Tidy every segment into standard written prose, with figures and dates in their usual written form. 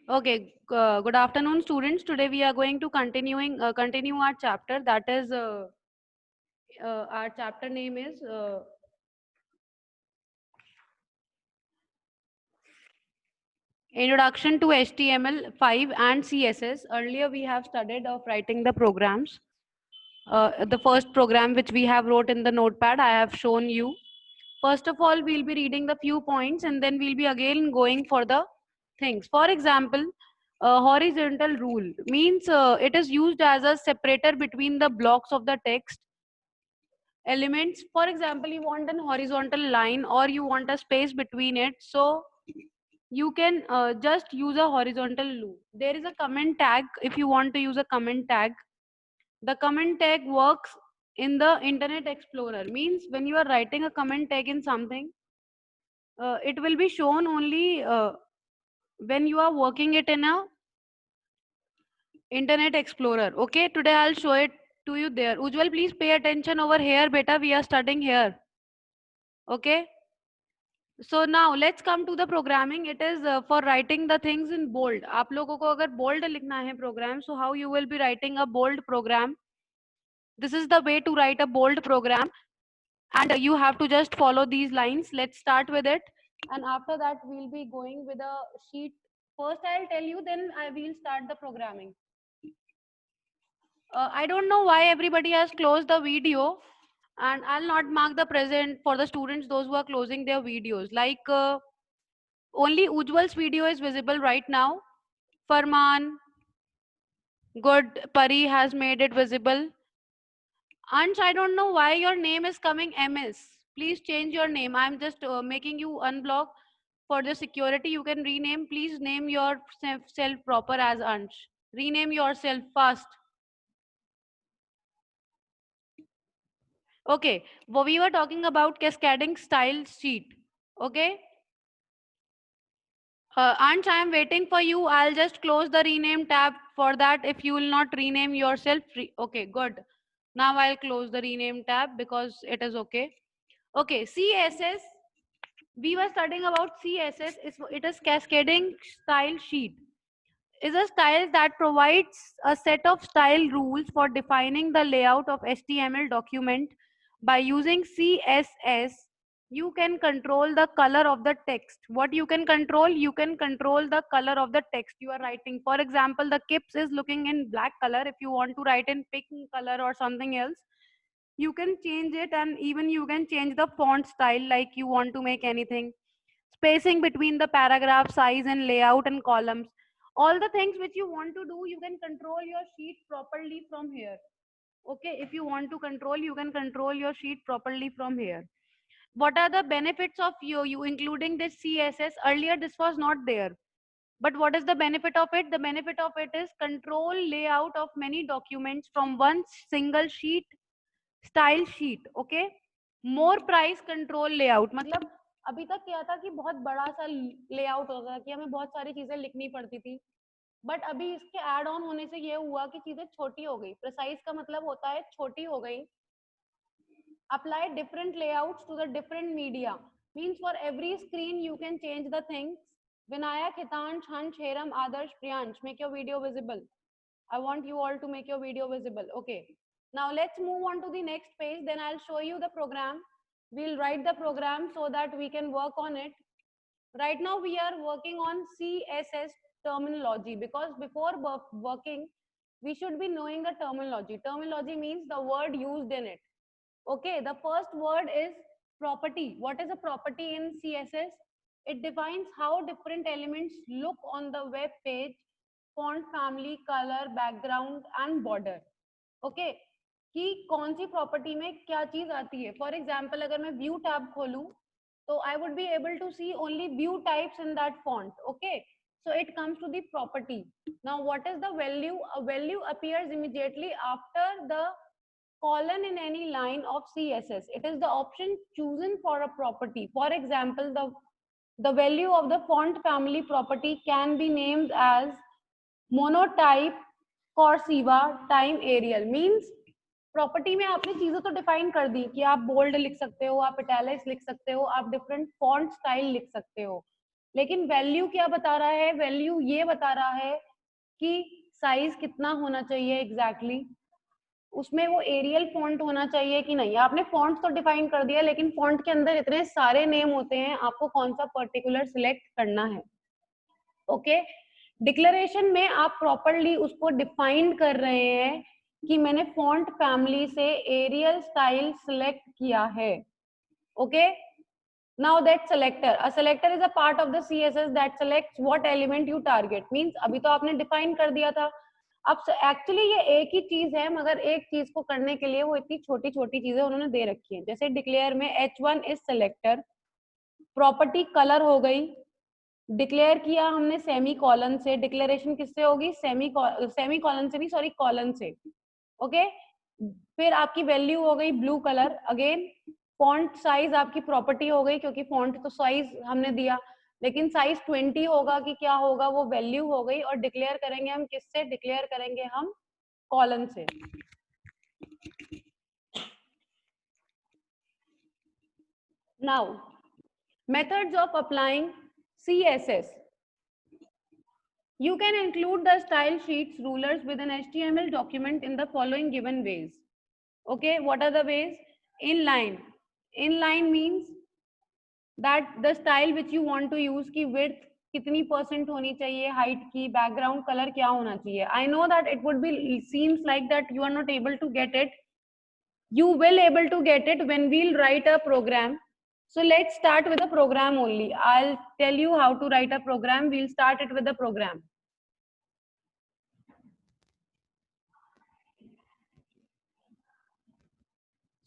Okay, good afternoon, students. Today we are going to continue our chapter. That is, our chapter name is Introduction to HTML5 and CSS. Earlier we have studied of writing the programs. The first program which we have wrote in the notepad, I have shown you. First of all, we'll be reading the few points and then we'll be again going for the things. For example, horizontal rule means it is used as a separator between the blocks of the text elements. For example, you want an horizontal line or you want a space between it, so you can just use a horizontal loop. There is a comment tag. If you want to use a comment tag, the comment tag works in the Internet Explorer. Means when you are writing a comment tag in something, it will be shown only when you are working it in a Internet Explorer. Okay, today I'll show it to you there. Ujjwal, please pay attention over here, beta. We are studying here. Okay. So now let's come to the programming. It is for writing the things in bold. आप लोगों को अगर bold लिखना है program, so how you will be writing a bold program? This is the way to write a bold program, and you have to just follow these lines. Let's start with it, and after that we'll be going with a sheet. First I'll tell you, then I will start the programming. I don't know why everybody has closed the video, and I'll not mark the present for the students, those who are closing their videos. Like only Ujjwal's video is visible right now. Farman, good, Pari has made it visible. Ansh, I don't know why your name is coming MS. Please change your name. I'm just making you unblock for the security. You can rename. Please name yourself proper as Ansh. Rename yourself fast. Okay, well, we were talking about cascading style sheet. Okay. Ansh, I am waiting for you. I'll just close the rename tab for that. If you will not rename yourself, okay, good. Now I'll close the rename tab because it is okay. Okay, CSS. We were studying about CSS. It is cascading style sheet. Is a style that provides a set of style rules for defining the layout of HTML document. By using CSS, you can control the color of the text. What you can control? You can control the color of the text you are writing. For example, the kips is looking in black color. If you want to write in pink color or something else, you can change it, and even you can change the font style like you want to make anything. Spacing between the paragraph, size and layout and columns. All the things which you want to do, you can control your sheet properly from here. Okay, if you want to control, you can control your sheet properly from here. What are the benefits of you including this CSS? Earlier this was not there, but what is the benefit of it? The benefit of it is control layout of many documents from one single sheet, style sheet. Okay, more price control layout. मतलब अभी तक क्या था कि बहुत बड़ा सा layout होता था कि हमें बहुत सारी चीजें लिखनी पड़ती थी, बट अभी इसके ऐड ऑन होने से ये हुआ कि चीजें छोटी हो गई. प्रिसाइज का मतलब होता है छोटी हो गई. Apply different layouts to the different media. Means for every screen you can change the things. Vinayak, Hitansh, Hansh, Heram, Adarsh, Priyansh, make your video visible. I want you all to make your video visible. Okay. Now let's move on to the next page. Then I'll show you the program. We'll write the program so that we can work on it. Right now we are working on CSS terminology, because before working, we should be knowing the terminology. Terminology means the word used in it. Okay, the first word is property. What is a property in CSS? It defines how different elements look on the web page: font family, color, background and border. Okay, कि कौन सी property में क्या चीज आती है. For example अगर मैं view tab खोलूं, तो I would be able to see only view types in that font. Okay, so it comes to the property. Now what is the value? A value appears immediately after the colon in any line of CSS. It is the option chosen for a property. For example, the value of the font family property can be named as monotype, cursiva, time Arial. Means property में आपने चीजें तो define कर दी कि आप bold लिख सकते हो, आप इटैलिक्स लिख सकते हो, आप डिफरेंट फॉन्ट स्टाइल लिख सकते हो. लेकिन वैल्यू क्या बता रहा है, वैल्यू ये बता रहा है कि साइज कितना होना चाहिए एग्जैक्टली उसमें वो एरियल फॉन्ट होना चाहिए कि नहीं। आपने फॉन्ट तो डिफाइन कर दिया, लेकिन फॉन्ट के अंदर इतने सारे नेम होते हैं, आपको कौन सा पर्टिकुलर सिलेक्ट करना है। ओके, डिक्लेरेशन में आप प्रॉपरली उसको डिफाइन कर रहे हैं कि मैंने फॉन्ट फैमिली से एरियल स्टाइल सिलेक्ट किया है। Okay, now that selector, a selector is a part of the css that selects what element you target, means अभी तो आपने डिफाइन कर दिया था। अब एक्चुअली ये एक ही चीज है, मगर एक चीज को करने के लिए वो इतनी छोटी छोटी चीजें उन्होंने दे रखी है। जैसे डिक्लेयर में h1 is selector, property colour हो गई, डिक्लेयर किया हमने सेमी कॉलन से, डिक्लेरेशन किससे होगी, सेमी कॉलन से नहीं, सॉरी कॉलन से। ओके, फिर आपकी वैल्यू हो गई blue colour, again font size आपकी प्रॉपर्टी हो गई, क्योंकि फॉन्ट तो साइज हमने दिया, लेकिन साइज 20 होगा कि क्या होगा, वो वैल्यू हो गई। और डिक्लेयर करेंगे हम किससे, डिक्लेयर करेंगे हम कॉलन से। Now methods of applying CSS. You can include the style sheets rulers with an HTML document in the following given ways. Okay, what are the ways? Inline. Inline means that the style which you want to use की width कितनी % होनी चाहिए, height की, background color क्या होना चाहिए. I know that it would be seems like that you are not able to get it. You will able to get it when we'll write a program. So let's start with a program only. I'll tell you how to write a program. We'll start it with a program.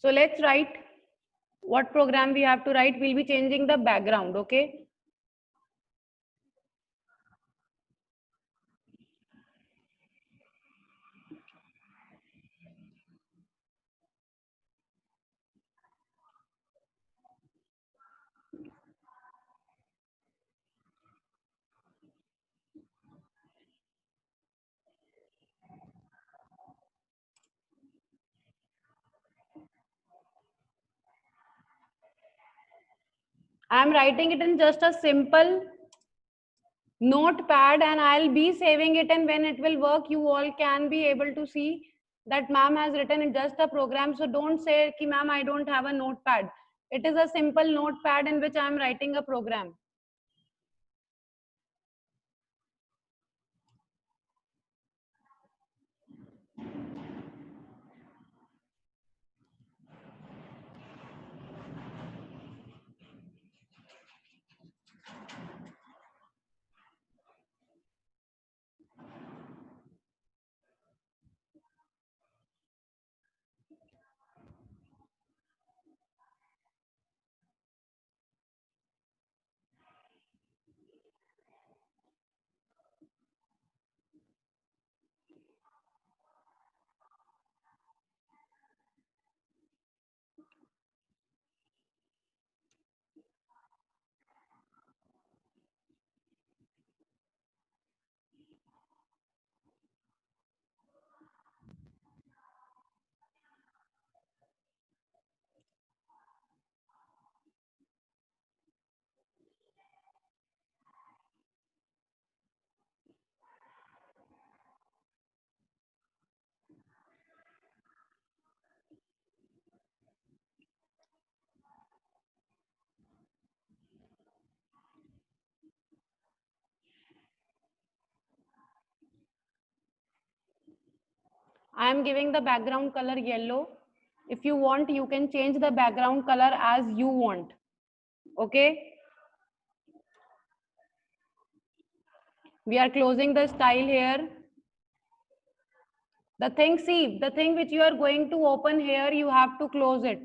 So let's write what program we have to write. We'll be changing the background. Okay. I am writing it in just a simple notepad and I'll be saving it, and when it will work you all can be able to see that ma'am has written in just a program. So don't say ki ma'am I don't have a notepad. It is a simple notepad in which I am writing a program. I am giving the background color yellow. If you want, you can change the background color as you want. Okay. We are closing the style here. The thing, see, the thing which you are going to open here, you have to close it.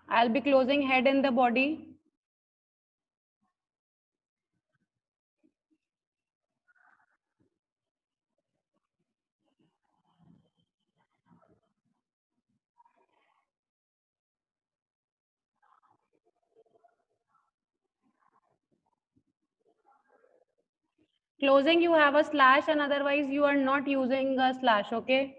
I'll be closing head in the body. Closing you have a slash, and otherwise you are not using a slash. Okay.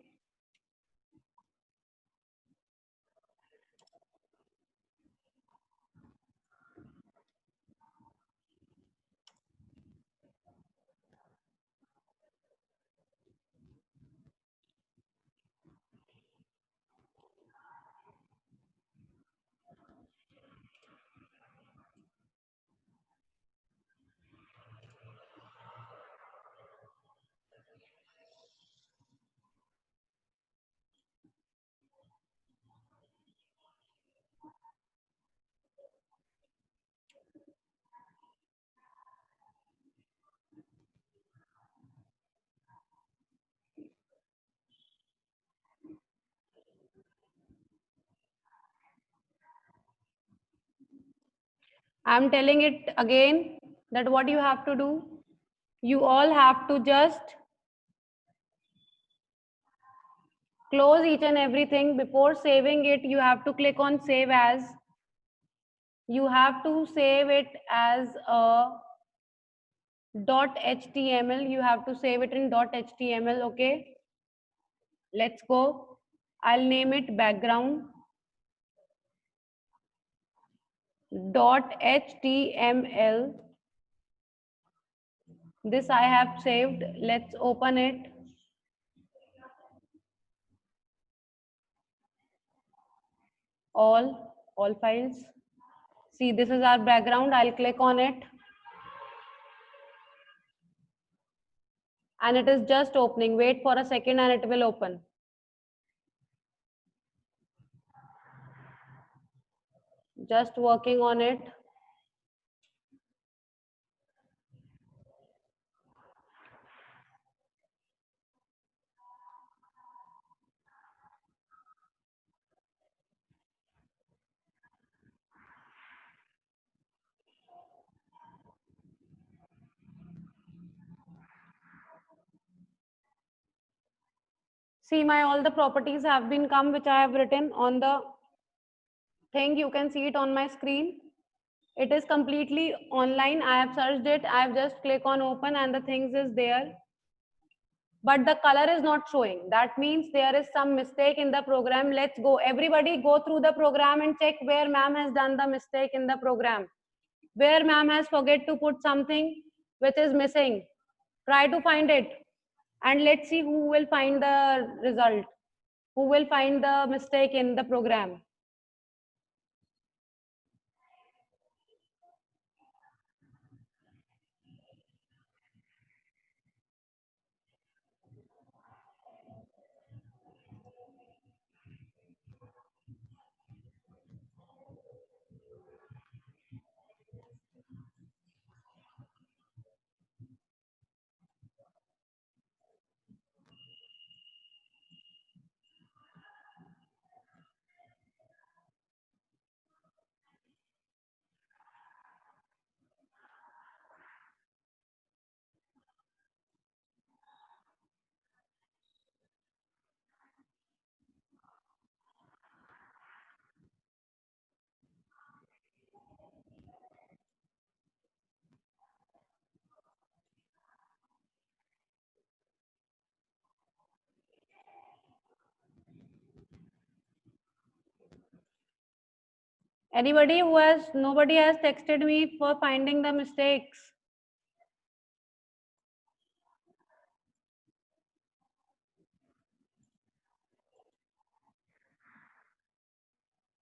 I'm telling it again that what you have to do, you all have to just close each and everything. Before saving it, you have to click on save as. You have to save it as a .html. You have to save it in .html. Okay, let's go. I'll name it background .html. This I have saved. Let's open it. All files. See, this is our background. I'll click on it. And it is just opening. Wait for a second and it will open. Just working on it. See, my all the properties have been come which I have written on the thing. You can see it on my screen. It is completely online. I have searched it. I have just click on open and the things is there. But the color is not showing. That means there is some mistake in the program. Let's go. Everybody go through the program and check where ma'am has done the mistake in the program. Where ma'am has forget to put something which is missing. Try to find it. And let's see who will find the result. Who will find the mistake in the program. Anybody who has, nobody has texted me for finding the mistakes.